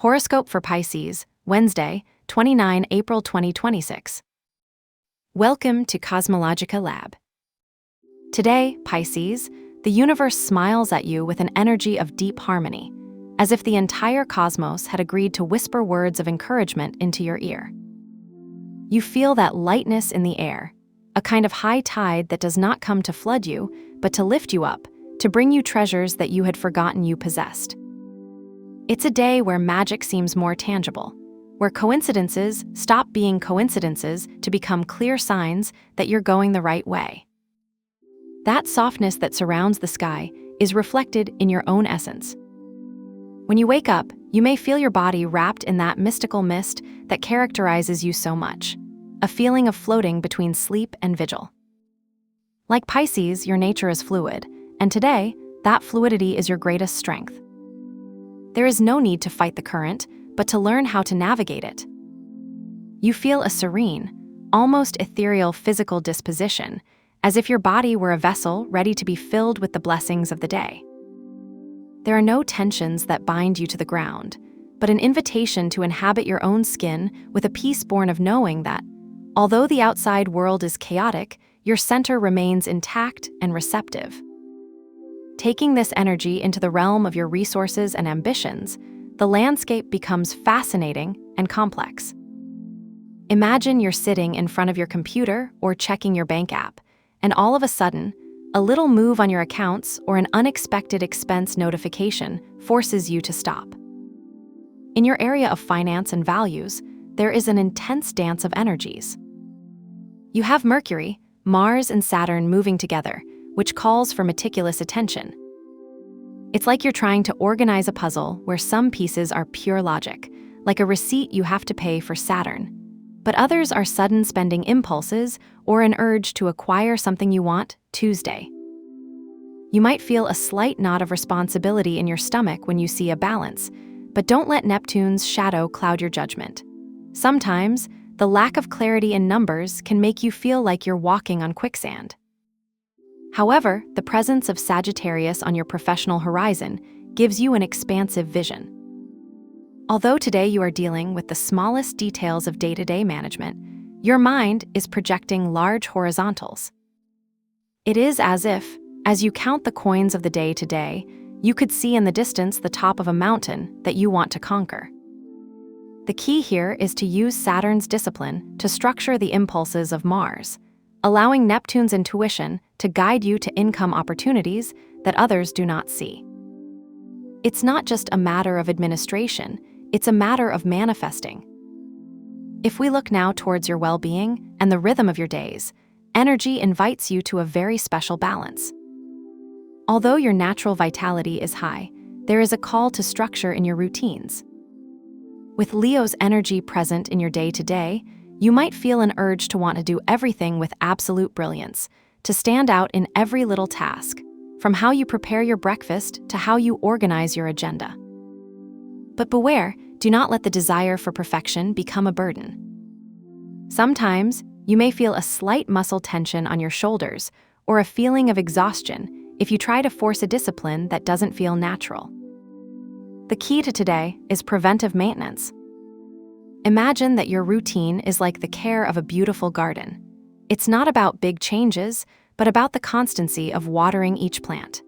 Horoscope for Pisces, Wednesday, 29 April 2026. Welcome to CosmologicaLab. Today, Pisces, the universe smiles at you with an energy of deep harmony, as if the entire cosmos had agreed to whisper words of encouragement into your ear. You feel that lightness in the air, a kind of high tide that does not come to flood you, but to lift you up, to bring you treasures that you had forgotten you possessed. It's a day where magic seems more tangible, where coincidences stop being coincidences to become clear signs that you're going the right way. That softness that surrounds the sky is reflected in your own essence. When you wake up, you may feel your body wrapped in that mystical mist that characterizes you so much, a feeling of floating between sleep and vigil. Like Pisces, your nature is fluid, and today, that fluidity is your greatest strength. There is no need to fight the current, but to learn how to navigate it. You feel a serene, almost ethereal physical disposition, as if your body were a vessel ready to be filled with the blessings of the day. There are no tensions that bind you to the ground, but an invitation to inhabit your own skin with a peace born of knowing that, although the outside world is chaotic, your center remains intact and receptive. Taking this energy into the realm of your resources and ambitions, the landscape becomes fascinating and complex. Imagine you're sitting in front of your computer or checking your bank app, and all of a sudden, a little move on your accounts or an unexpected expense notification forces you to stop. In your area of finance and values, there is an intense dance of energies. You have Mercury, Mars, and Saturn moving together, which calls for meticulous attention. It's like you're trying to organize a puzzle where some pieces are pure logic, like a receipt you have to pay for Saturn, but others are sudden spending impulses or an urge to acquire something you want, Tuesday. You might feel a slight knot of responsibility in your stomach when you see a balance, but don't let Neptune's shadow cloud your judgment. Sometimes, the lack of clarity in numbers can make you feel like you're walking on quicksand. However, the presence of Sagittarius on your professional horizon gives you an expansive vision. Although today you are dealing with the smallest details of day-to-day management, your mind is projecting large horizontals. It is as if, as you count the coins of the day to day, you could see in the distance the top of a mountain that you want to conquer. The key here is to use Saturn's discipline to structure the impulses of Mars, allowing Neptune's intuition to guide you to income opportunities that others do not see. It's not just a matter of administration, it's a matter of manifesting. If we look now towards your well-being and the rhythm of your days, energy invites you to a very special balance. Although your natural vitality is high, there is a call to structure in your routines. With Leo's energy present in your day-to-day, you might feel an urge to want to do everything with absolute brilliance, to stand out in every little task, from how you prepare your breakfast to how you organize your agenda. But beware, do not let the desire for perfection become a burden. Sometimes, you may feel a slight muscle tension on your shoulders or a feeling of exhaustion if you try to force a discipline that doesn't feel natural. The key to today is preventive maintenance. Imagine that your routine is like the care of a beautiful garden. It's not about big changes, but about the constancy of watering each plant.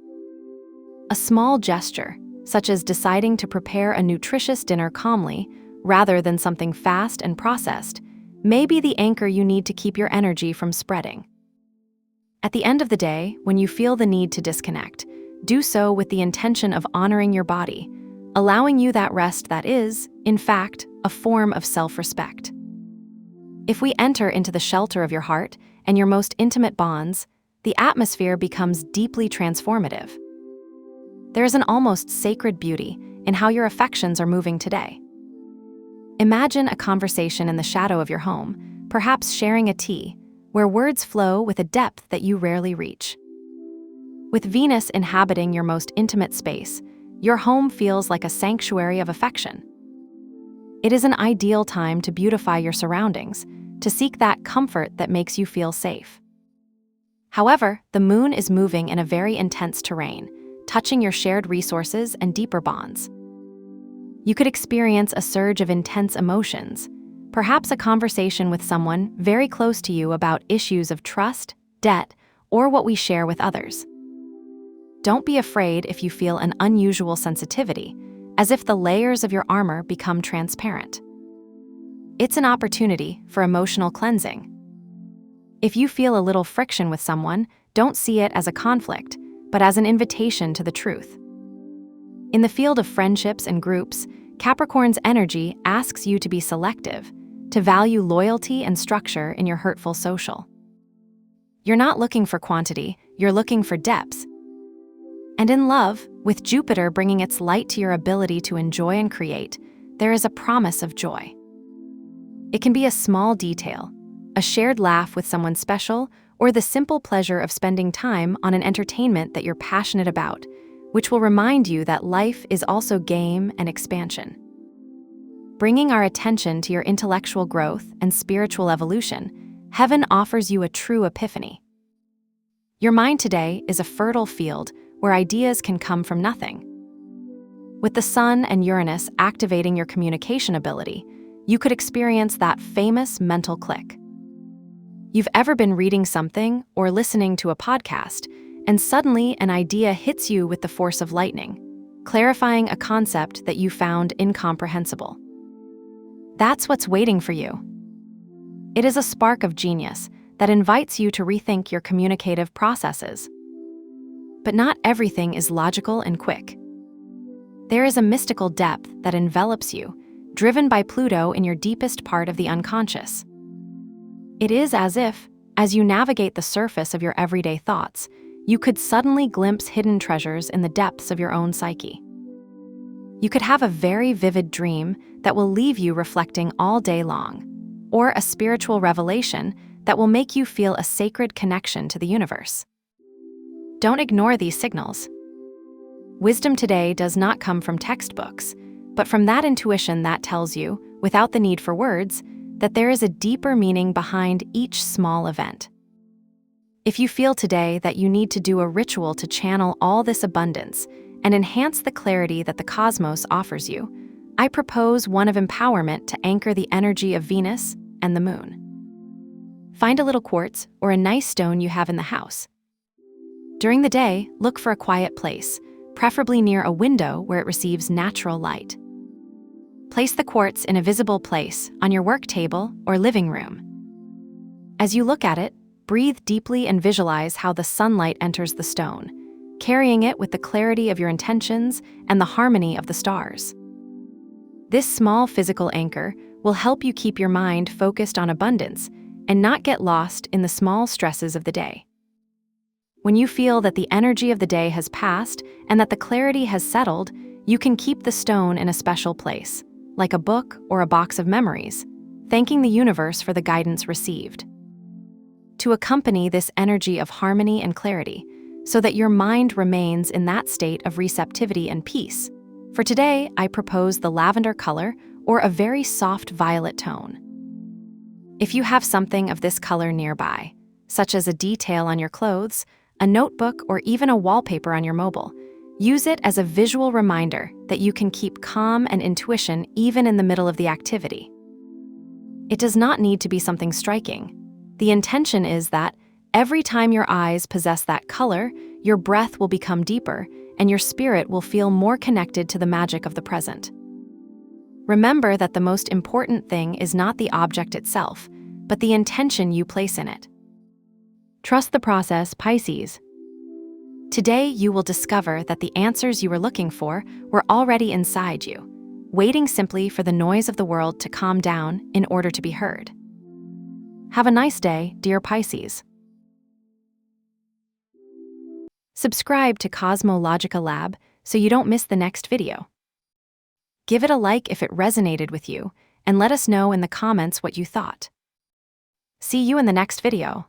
A small gesture, such as deciding to prepare a nutritious dinner calmly, rather than something fast and processed, may be the anchor you need to keep your energy from spreading. At the end of the day, when you feel the need to disconnect, do so with the intention of honoring your body, allowing you that rest that is, in fact, a form of self-respect. If we enter into the shelter of your heart and your most intimate bonds, the atmosphere becomes deeply transformative. There is an almost sacred beauty in how your affections are moving today. Imagine a conversation in the shadow of your home, perhaps sharing a tea, where words flow with a depth that you rarely reach. With Venus inhabiting your most intimate space, your home feels like a sanctuary of affection. It is an ideal time to beautify your surroundings, to seek that comfort that makes you feel safe. However, the moon is moving in a very intense terrain, touching your shared resources and deeper bonds. You could experience a surge of intense emotions, perhaps a conversation with someone very close to you about issues of trust, debt, or what we share with others. Don't be afraid if you feel an unusual sensitivity, as if the layers of your armor become transparent. It's an opportunity for emotional cleansing. If you feel a little friction with someone, don't see it as a conflict, but as an invitation to the truth. In the field of friendships and groups, Capricorn's energy asks you to be selective, to value loyalty and structure in your hurtful social. You're not looking for quantity, you're looking for depth. And in love, with Jupiter bringing its light to your ability to enjoy and create, there is a promise of joy. It can be a small detail, a shared laugh with someone special, or the simple pleasure of spending time on an entertainment that you're passionate about, which will remind you that life is also game and expansion. Bringing our attention to your intellectual growth and spiritual evolution, heaven offers you a true epiphany. Your mind today is a fertile field where ideas can come from nothing. With the Sun and Uranus activating your communication ability, you could experience that famous mental click. You've ever been reading something or listening to a podcast, and suddenly an idea hits you with the force of lightning, clarifying a concept that you found incomprehensible. That's what's waiting for you. It is a spark of genius that invites you to rethink your communicative processes. But not everything is logical and quick. There is a mystical depth that envelops you, driven by Pluto in your deepest part of the unconscious. It is as if, as you navigate the surface of your everyday thoughts, you could suddenly glimpse hidden treasures in the depths of your own psyche. You could have a very vivid dream that will leave you reflecting all day long, or a spiritual revelation that will make you feel a sacred connection to the universe. Don't ignore these signals. Wisdom today does not come from textbooks, but from that intuition that tells you, without the need for words, that there is a deeper meaning behind each small event. If you feel today that you need to do a ritual to channel all this abundance and enhance the clarity that the cosmos offers you, I propose one of empowerment to anchor the energy of Venus and the moon. Find a little quartz or a nice stone you have in the house. During the day, look for a quiet place, preferably near a window where it receives natural light. Place the quartz in a visible place on your work table or living room. As you look at it, breathe deeply and visualize how the sunlight enters the stone, carrying it with the clarity of your intentions and the harmony of the stars. This small physical anchor will help you keep your mind focused on abundance and not get lost in the small stresses of the day. When you feel that the energy of the day has passed and that the clarity has settled, you can keep the stone in a special place, like a book or a box of memories, thanking the universe for the guidance received. To accompany this energy of harmony and clarity, so that your mind remains in that state of receptivity and peace, for today I propose the lavender color or a very soft violet tone. If you have something of this color nearby, such as a detail on your clothes, a notebook, or even a wallpaper on your mobile, use it as a visual reminder that you can keep calm and intuition even in the middle of the activity. It does not need to be something striking. The intention is that every time your eyes possess that color, your breath will become deeper and your spirit will feel more connected to the magic of the present. Remember that the most important thing is not the object itself, but the intention you place in it. Trust the process, Pisces. Today, you will discover that the answers you were looking for were already inside you, waiting simply for the noise of the world to calm down in order to be heard. Have a nice day, dear Pisces. Subscribe to CosmologicaLab so you don't miss the next video. Give it a like if it resonated with you, and let us know in the comments what you thought. See you in the next video.